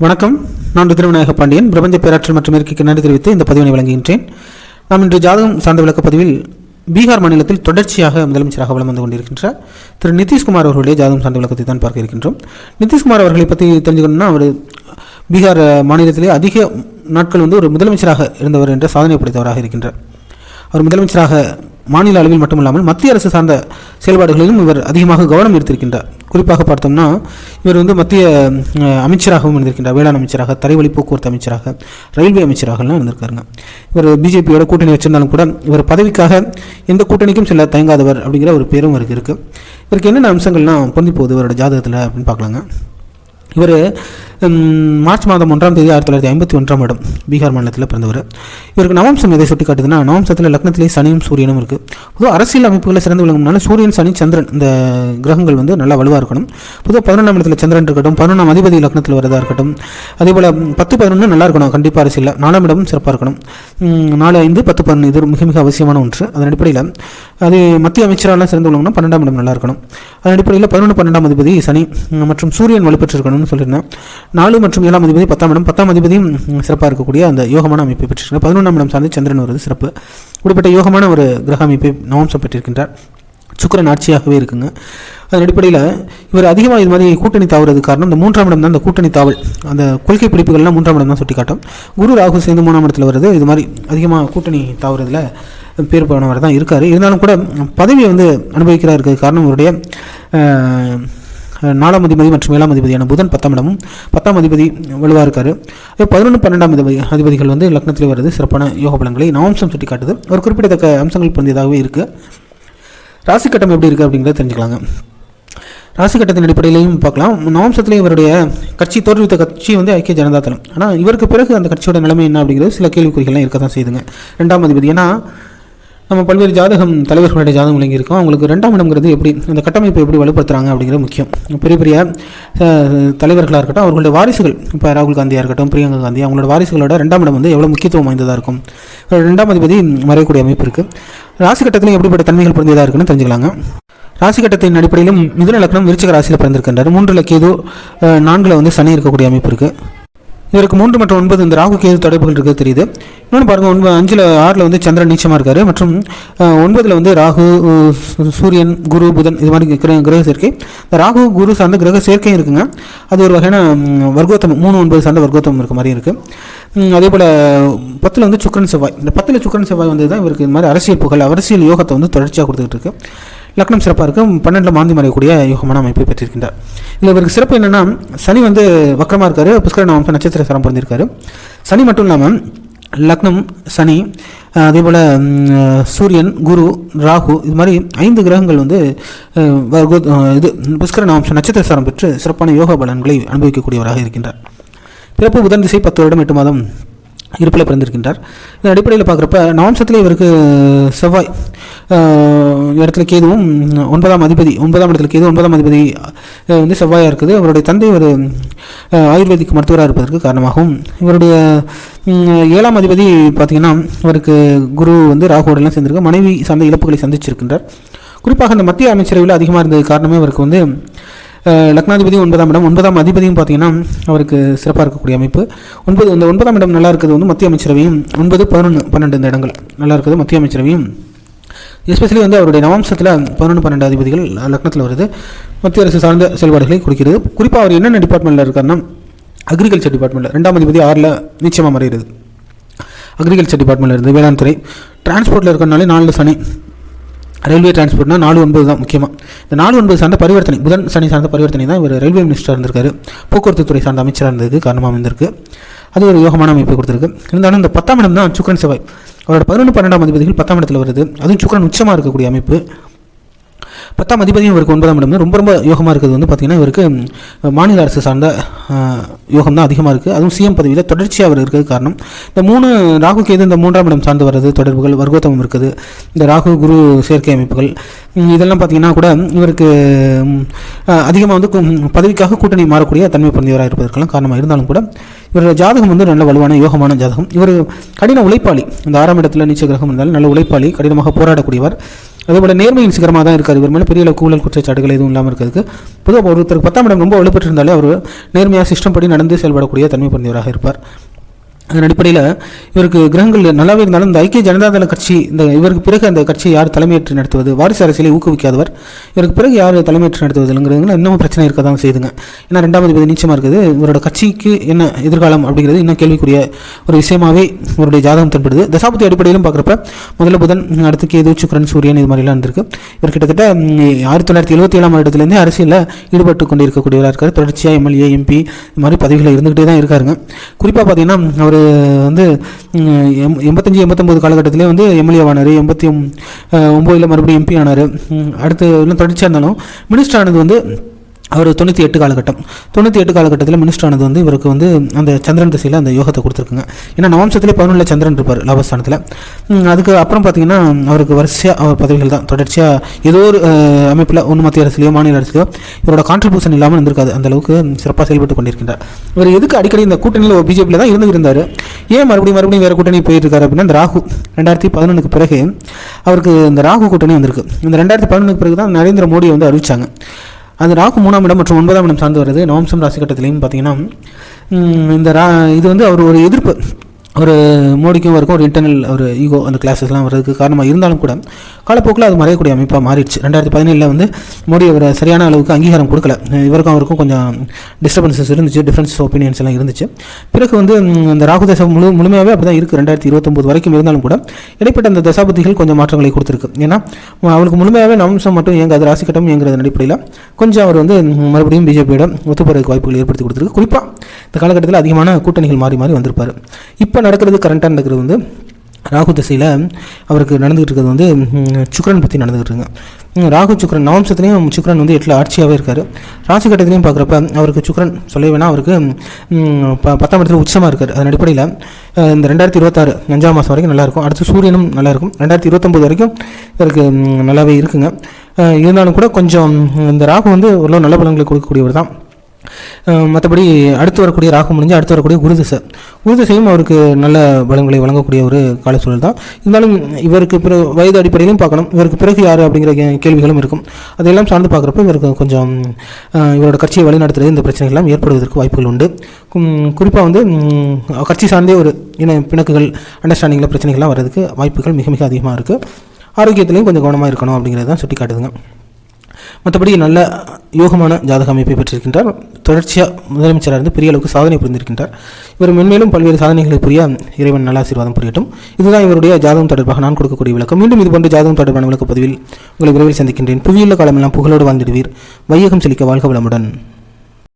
வணக்கம். நான் ருத்ரவிநாயக பாண்டியன். பிரபஞ்ச பேராற்றல் மற்றும் இயற்கைக்கு நன்றி தெரிவித்து இந்த பதிவினை வழங்குகின்றேன். நாம் இன்று ஜாதகம் சார்ந்த விளக்க பதிவில் பீகார் மாநிலத்தில் தொடர்ச்சியாக முதலமைச்சராக வலம் வந்து கொண்டிருக்கின்ற திரு நிதிஷ்குமார் அவர்களுடைய ஜாதகம் சார்ந்த விளக்கத்தை தான் பார்க்க இருக்கின்றோம். நிதிஷ்குமார் அவர்களை பற்றி தெரிஞ்சுக்கணும்னா, அவர் பீகார் மாநிலத்திலே அதிக நாட்கள் ஒரு முதலமைச்சராக இருந்தவர் என்ற சாதனை படைத்தவராக இருக்கின்றார். அவர் முதலமைச்சராக மாநில அளவில் மட்டுமல்லாமல் மத்திய அரசு சார்ந்த செயல்பாடுகளிலும் இவர் அதிகமாக கவனம் எடுத்திருக்கின்றார். குறிப்பாக பார்த்தோம்னா, இவர் மத்திய அமைச்சராகவும் இருந்திருக்கின்றார். வேளாண் அமைச்சராக, தரைவழி போக்குவரத்து அமைச்சராக, ரயில்வே அமைச்சராகலாம் இருந்திருக்காருங்க. இவர் பிஜேபியோட கூட்டணி வச்சிருந்தாலும் கூட இவர் பதவிக்காக எந்த கூட்டணிக்கும் செல்ல தயங்காதவர் அப்படிங்கிற ஒரு பேரும் இவருக்கு இருக்குது. இவருக்கு என்னென்ன அம்சங்கள்லாம் பொருந்தி போகுது இவரோட ஜாதகத்தில் அப்படின்னு பார்க்கலாங்க. இவர் மார்ச் மாதம் 1ஆம் தேதி 1951 பீகார் மாநிலத்தில் பிறந்தவர். இவருக்கு நவம்சம் எதை சுட்டி காட்டுதுன்னா, நவம்சத்தில் லக்னத்திலே சனியும் சூரியனும் இருக்குது. பொதுவாக அரசியல் அமைப்புகளில் சிறந்து விளங்கும்னால சூரியன், சனி, சந்திரன் இந்த கிரகங்கள் நல்லா வலுவாக இருக்கணும். பொதுவாக 11ஆம் இடத்துல சந்திரன் இருக்கட்டும், 11ஆம் அதிபதி லக்னத்தில் வரதாக இருக்கட்டும். அதே போல் 10, 11 நல்லா இருக்கணும் கண்டிப்பாக அரசியலில். 4ஆம் இடமும் சிறப்பாக இருக்கணும். 4, 5, 10, 11 இது மிக மிக அவசியமான ஒன்று. அதன் அடிப்படையில் அது மத்திய அமைச்சரால் சிறந்து விளங்கணும்னா 12ஆம் இடம் நல்லா இருக்கணும். அதன் அடிப்படையில் 11, 12ஆம் அதிபதி சனி மற்றும் சூரியன் வலுப்பெற்றிருக்கணும்னு சொல்லியிருந்தேன். 4 மற்றும் 7ஆம் அதிபதி 10ஆம் இடம், 10ஆம் அதிபதியும் சிறப்பாக இருக்கக்கூடிய அந்த யோகமான அமைப்பை பெற்றிருக்கிறார். 11ஆம் இடம் சார்ந்து சந்திரன் வருவது சிறப்பு. இப்படிப்பட்ட யோகமான ஒரு கிரக அமைப்பை நவம்சம் பெற்றிருக்கின்றார். சுக்கிரன் ஆட்சியாகவே இருக்குங்க. அதன் அடிப்படையில் இவர் அதிகமாக இது மாதிரி கூட்டணி தாவுறது காரணம் இந்த 3ஆம் இடம் தான். அந்த கூட்டணி தாவல், அந்த கொள்கை பிடிப்புகள்லாம் 3ஆம் இடம் தான் சுட்டி காட்டும். குரு ராகு சேர்ந்து 3ஆம் இடத்துல வருது. இது மாதிரி அதிகமாக கூட்டணி தாவுறதுல பேர் போனவர் தான் இருக்கார். இருந்தாலும் கூட பதவியை அனுபவிக்கிறார். இருக்கிறது காரணம் இவருடைய 4ஆம் அதிபதி மற்றும் 7ஆம் அதிபதியான புதன் 10ஆம் இடமும் 10ஆம் அதிபதி வலுவாக இருக்கார். 11, 12ஆம் அதிபதிகள் லக்னத்தில் வருது. சிறப்பான யோக பலன்களை நவம்சம் சுட்டி காட்டுது. ஒரு குறிப்பிடத்தக்க அம்சங்கள் பொருந்தியதாகவே இருக்குது. ராசி கட்டம் எப்படி இருக்குது அப்படிங்கிறத தெரிஞ்சுக்கலாங்க. ராசி கட்டத்தின் அடிப்படையிலையும் பார்க்கலாம். நவம்சத்திலே இவருடைய கட்சி தோற்றுவித்த கட்சி ஐக்கிய ஜனதா தளம். ஆனால் இவருக்கு பிறகு அந்த கட்சியோட நிலைமை என்ன அப்படிங்கிறது சில கேள்விக்குறிகள்லாம் இருக்க தான் செய்யுதுங்க. 2ஆம் அதிபதி, ஏன்னா நம்ம பல்வேறு ஜாதகம் தலைவர்களுடைய ஜாதகம் விளங்கியிருக்கோம். அவங்களுக்கு 2ஆம் இடம்ங்கிறது எப்படி அந்த கட்டமைப்பை எப்படி வலுப்படுத்துகிறாங்க அப்படிங்கிறது முக்கியம். பெரிய பெரிய தலைவர்களாக இருக்கட்டும், அவர்களுடைய வாரிசுகள், இப்போ ராகுல் காந்தியாக இருக்கட்டும், பிரியங்கா காந்தி, அவங்களோட வாரிசுகளோட 2ஆம் இடம் எவ்வளோ முக்கியத்துவம் வாய்ந்ததாக இருக்கும். 2ஆம் அதிபதி மறையக்கூடிய அமைப்பு இருக்குது. ராசி கட்டத்திலும் எப்படிப்பட்ட தன்மைகள் பொருந்தியதாக இருக்குன்னு தெரிஞ்சுக்கலாங்க. ராசி கட்டத்தின் அடிப்படையிலும் மிதுன லக்னம் விருச்சிக ராசியில் பிறந்திருக்கின்றார். 3 கேது, 4 சனி இருக்கக்கூடிய அமைப்பு இருக்குது. இவருக்கு 3 மற்றும் 9 இந்த ராகு கேது தொடர்புகள் இருக்கிறது தெரியுது. இன்னொன்று பாருங்கள், 5, 6 சந்திரன் நீச்சமாக இருக்கார். மற்றும் 9 ராகு, சூரியன், குரு, புதன் இது மாதிரி கிரக சேர்க்கை. இந்த ராகு குரு சார்ந்த கிரக சேர்க்கையும் இருக்குங்க. அது ஒரு வகையான வர்க்கோத்தமம், 3, 9 சார்ந்த வர்க்கோத்தமம் இருக்க மாதிரி இருக்குது. அதே போல் 10 சுக்கிரன் செவ்வாய். இந்த 10 சுக்கிரன் செவ்வாய் தான் இவருக்கு இந்த மாதிரி அரசியல் புகழ், அரசியல் யோகத்தை தொடர்ச்சியாக கொடுத்துக்கிட்டு இருக்கு. லக்னம் சிறப்பாக இருக்கும். 12 மாந்தி மறையக்கூடிய யோகமான அமைப்பை பெற்றிருக்கின்றார். இதில் இவருக்கு சிறப்பு என்னென்னா, சனி வக்கரமாக இருக்கார். புஷ்கர நவம்ச நட்சத்திர சாரம் பிறந்திருக்காரு. சனி மட்டும் இல்லாமல் லக்னம், சனி, அதே போல் சூரியன், குரு, ராகு இது மாதிரி 5 கிரகங்கள் இது புஷ்கர நவம்ச நட்சத்திர சாரம் பெற்று சிறப்பான யோக பலன்களை அனுபவிக்கக்கூடியவராக இருக்கின்றார். பிறப்பு புதன் திசை 10 வருடம் 8 மாதம் இருப்பில் பிறந்திருக்கின்றார். இதன் அடிப்படையில் பார்க்குறப்ப நவம்சத்தில் இவருக்கு செவ்வாய் இடத்துல கேதுவும் 9ஆம் அதிபதி, 9ஆம் இடத்துல கேது, 9ஆம் அதிபதி செவ்வாயாக இருக்குது. அவருடைய தந்தை ஒரு ஆயுர்வேதிக் மருத்துவராக இருப்பதற்கு காரணமாகவும், இவருடைய 7ஆம் அதிபதி பார்த்திங்கன்னா இவருக்கு குரு ராகுவோடெல்லாம் சேர்ந்திருக்கு. மனைவி சார்ந்த இழப்புகளை சந்திச்சிருக்கின்றார். குறிப்பாக அந்த மத்திய அமைச்சரவையில் அதிகமாக இருந்தது காரணமே இவருக்கு லக்னாதிபதி 9ஆம் இடம், 9ஆம் அதிபதியும் பார்த்தீங்கன்னா அவருக்கு சிறப்பாக இருக்கக்கூடிய அமைப்பு. 9ஆம் இடம் நல்லா இருக்குது. மத்திய அமைச்சரவையும் 9, 11, 12 இந்த இடங்கள் நல்லா இருக்குது. மத்திய அமைச்சரவையும் எஸ்பெஷலி அவருடைய நவம்சத்தில் 11, 12 அதிபதிகள் லக்னத்தில் வருது. மத்திய அரசு சார்ந்த செயல்பாடுகளை குறிக்கிறது. குறிப்பாக அவர் என்னென்ன டிபார்ட்மெண்ட்டில் இருக்காருன்னா, அக்ரிகல்ச்சர் டிபார்ட்மெண்ட்டில் 2ஆம் அதிபதி 6 நிச்சயமாக மறைகிறது. அக்ரிகல்ச்சர் டிபார்ட்மெண்ட்டில் இருந்து வேளாண் துறை, டிரான்ஸ்போர்ட்டில் இருக்கிறனாலே 4 சனி, ரயில்வே டிரான்ஸ்போர்ட்னா 4, 9 தான் முக்கியமாக. இந்த 4, 9 சார்ந்த பரிவர்த்தனை, புதன் சனி சார்ந்த பரிவர்த்தனை தான் இவர் ரயில்வே மினிஸ்டராக இருந்திருக்காரு. போக்குவரத்து துறை சார்ந்த அமைச்சராக இருந்ததுக்கு காரணமாக இருந்திருக்கு. அது ஒரு யோகமான அமைப்பை கொடுத்துருக்கு. இருந்தாலும் இந்த 10ஆம் இடம் தான் சுக்கிரன் செவ்வாய். அவரோட 11, 12ஆம் அதிபதிகள் 10ஆம் இடத்துல வருது. அதுவும் சுக்கிரன் உச்சமாக இருக்கக்கூடிய அமைப்பு. 10ஆம் அதிபதியும் இவருக்கு 9ஆம் இடம் ரொம்ப ரொம்ப யோகமாக இருக்கிறது பார்த்திங்கன்னா இவருக்கு மாநில அரசு சார்ந்த யோகம் தான் அதிகமாக இருக்குது. அதுவும் சிஎம் பதவியில் தொடர்ச்சியாக அவர் இருக்கிறது காரணம் இந்த 3 ராகு கேது இந்த 3ஆம் இடம் சார்ந்து வர்றது தொடர்புகள், வர்க்கோத்தமம் இருக்குது. இந்த ராகு குரு சேர்க்கை அமைப்புகள் இதெல்லாம் பார்த்திங்கன்னா கூட இவருக்கு அதிகமாக பதவிக்காக கூட்டணி மாறக்கூடிய தன்மை பொருந்தியவராக இருப்பதற்கெல்லாம் காரணமாக இருந்தாலும் கூட இவரோட ஜாதகம் நல்ல வலுவான யோகமான ஜாதகம். இவர் கடின உழைப்பாளி. இந்த 6ஆம் இடத்துல நீச்ச கிரகம் இருந்தாலும் நல்ல உழைப்பாளி, கடினமாக போராடக்கூடியவர். அதேபோல் நேர்மையின் சிகரமாக தான் இருக்கார். இவர் மேலே பெரிய அளவுக்கு ஊழல் குற்றச்சாட்டுகள் எதுவும் இல்லாமல் இருக்கிறதுக்கு பொதுவாக ஒருத்தருக்கு 10ஆம் இடம் ரொம்ப வலுப்பெற்றிருந்தாலே அவர் நேர்மையாக சிஸ்டம் படி நடந்து செயல்படக்கூடிய தன்மை பொருந்தியவராக இருப்பார். அதன் அடிப்படையில் இவருக்கு கிரகங்கள் நல்லாவே இருந்தாலும் இந்த ஐக்கிய ஜனதாதள கட்சி இவருக்கு பிறகு அந்த கட்சியை யார் தலைமையேற்று நடத்துவது, வாரிசு அரசியலை ஊக்குவிக்காதவர், இவருக்கு பிறகு யார் தலைமையேற்று நடத்துவதுங்கிறது இன்னும் பிரச்சனை இருக்க தான் செய்துங்க. ஏன்னா 2ஆம் அதிபதி நீச்சமாக இருக்குது. இவரோட கட்சிக்கு என்ன எதிர்காலம் அப்படிங்கிறது இன்னும் கேள்விக்குரிய ஒரு விஷயமாகவே இவருடைய ஜாதகம் தென்படுது. தசாபுத்தி அடிப்படையிலும் பார்க்குறப்ப முதல்ல புதன், அடுத்து கேது, சுக்கிரன், சூரியன் இது மாதிரிலாம் இருந்திருக்கு. இவர் கிட்டத்தட்ட 1977ஆம் வருடத்துலேருந்தே அரசியலில் ஈடுபட்டு கொண்டு இருக்கக்கூடியவராக இருக்கார். தொடர்ச்சியாக எம்எல்ஏ, எம்பி இது மாதிரி பதவிகளை இருந்துகிட்டே தான் இருக்காருங்க. குறிப்பாக பார்த்தீங்கன்னா அவர் 85-89 காலகட்டத்திலே எம்எல்ஏ ஆனார். 89 மறுபடியும் எம்பி ஆனார். அடுத்து இன்னும் தொடர்ச்சியாக இருந்தாலும் மினிஸ்டர் ஆனது அவர் 98 காலகட்டத்தில் மினிஸ்டர் ஆனது இவருக்கு அந்த சந்திரன் திசையில் அந்த யோகத்தை கொடுத்துருக்குங்க. ஏன்னா நவம்சத்திலே 11 சந்திரன் இருப்பார் லாபஸ்தானத்தில். அதுக்கு அப்புறம் பார்த்தீங்கன்னா அவருக்கு வரிசையாக அவர் பதவிகள் தான் தொடர்ச்சியாக ஏதோ ஒரு அமைப்பில் மத்திய அரசுலையோ மாநில அரசுலையோ இவரோட கான்ட்ரிபியூஷன் இல்லாமல் இருந்திருக்காது. அந்த அளவுக்கு சிறப்பாக செயல்பட்டு கொண்டிருக்கின்றார். இவர் எதுக்கு அடிக்கடி இந்த கூட்டணியில் பிஜேபியில் தான் இருந்தார், ஏன் மறுபடியும் வேறு கூட்டணி போயிட்டு இருக்காரு அப்படின்னா இந்த ராகு 2011 பிறகு அவருக்கு இந்த ராகு கூட்டணி வந்திருக்கு. இந்த 2011 பிறகு தான் நரேந்திர மோடி அறிவிச்சாங்க. அது ராகு 3ஆம் இடம் மற்றும் 9ஆம் இடம் சார்ந்து வருது. நவம்சம் ராசி கட்டத்திலையும் பார்த்தீங்கன்னா இந்த இது அவர் ஒரு எதிர்ப்பு, ஒரு மோடிக்கும் இருக்கும் ஒரு இன்டர்னல் ஒரு ஈகோ அந்த கிளாஸஸ்லாம் வர்றதுக்கு காரணமாக இருந்தாலும் கூட காலப்போக்கில் அது மறையக்கூடிய அமைப்பாக மாறிடுச்சு. 2017 மோடி அவர் சரியான அளவுக்கு அங்கீகாரம் கொடுக்கல. இவருக்கும் அவருக்கும் கொஞ்சம் டிஸ்டர்பன்சஸ் இருந்துச்சு, டிஃப்ரென்ஸ் ஒப்பீனியன்ஸ் எல்லாம் இருந்துச்சு. பிறகு இந்த ராகு தசை முழுமையாகவே அப்படி தான் இருக்குது. 2029 வரைக்கும் இருந்தாலும் கூட இடைப்பட்ட அந்த தசாபதிகள் கொஞ்சம் மாற்றங்களை கொடுத்துருக்கு. ஏன்னா அவருக்கு முழுமையாகவே நவம்சம் மட்டும் இயங்காது, ராசி கட்டம் இயங்குறது அடிப்படையில் கொஞ்சம் அவர் மறுபடியும் பிஜேபியிடம் ஒத்துப்போறதுக்கு வாய்ப்புகள் ஏற்படுத்தி கொடுத்துருக்கு. குறிப்பாக இந்த காலகட்டத்தில் அதிகமான கூட்டணிகள் மாறி வந்திருப்பார். இப்போ நடக்கிறது கரண்ட்டாக நடக்கிறது ராகு திசையில் அவருக்கு நடந்துகிட்டு இருக்கிறது சுக்கிரன் பற்றி நடந்துகிட்டு இருக்குங்க. ராகு சுக்கிரன் நவம்சத்துலேயும் சுக்கிரன் 8ல் ஆட்சியாகவே இருக்கார். ராசி கட்டத்திலையும் பார்க்குறப்ப அவருக்கு சுக்கிரன் சொல்ல வேணால் அவருக்கு 10ஆம் இடத்துல உச்சமாக இருக்கார். அதன் அடிப்படையில் இந்த 2026 5ஆம் மாதம் வரைக்கும் நல்லாயிருக்கும். அடுத்து சூரியனும் நல்லாயிருக்கும். 2029 வரைக்கும் இவருக்கு நல்லாவே இருக்குங்க. இருந்தாலும் கூட கொஞ்சம் இந்த ராகு ஒரு நல்ல பலன்களை கொடுக்கக்கூடியவர் தான். மற்றபடி அடுத்து வரக்கூடிய ராகு முடிஞ்சு அடுத்து வரக்கூடிய குருதிசையும் அவருக்கு நல்ல பலன்களை வழங்கக்கூடிய ஒரு கால சூழல் தான். இருந்தாலும் இவருக்கு பிறகு வயது அடிப்படையிலும் பார்க்கணும், இவருக்கு பிறகு யார் அப்படிங்கிற கேள்விகளும் இருக்கும். அதையெல்லாம் சார்ந்து பார்க்குறப்ப இவருக்கு கொஞ்சம் இவரோட கட்சியை வழிநடத்துறது இந்த பிரச்சனைகள்லாம் ஏற்படுவதற்கு வாய்ப்புகள் உண்டு. குறிப்பாக கட்சி சார்ந்தே ஒரு பிணக்குகள் அண்டர்ஸ்டாண்டிங்கில் பிரச்சனைகள்லாம் வர்றதுக்கு வாய்ப்புகள் மிக மிக அதிகமாக இருக்குது. ஆரோக்கியத்திலையும் கொஞ்சம் கவனமாக இருக்கணும் அப்படிங்கிறது தான் சுட்டி காட்டுதுங்க. மற்றபடி நல்ல யோகமான ஜாதக அமைப்பை பெற்றிருக்கின்றார். தொடர்ச்சியாக முதலமைச்சராக இருந்து பெரிய அளவுக்கு சாதனை புரிந்திருக்கின்றார். இவர் மென்மேலும் பல்வேறு சாதனைகளை புரிய இறைவன் நல்ல ஆசீர்வாதம் புரியட்டும். இதுதான் இவருடைய ஜாதகம் தொடர்பாக நான் கொடுக்கக்கூடிய விளக்கம். மீண்டும் இதுபோன்ற ஜாதகம் தொடர்பான விளக்க பதிவில் உங்களை விரைவில் சந்திக்கின்றேன். புவியுள்ள காலமெல்லாம் புகழோடு வாழ்ந்திடுவீர். வையகம் செழிக்க வாழ்க வளமுடன்.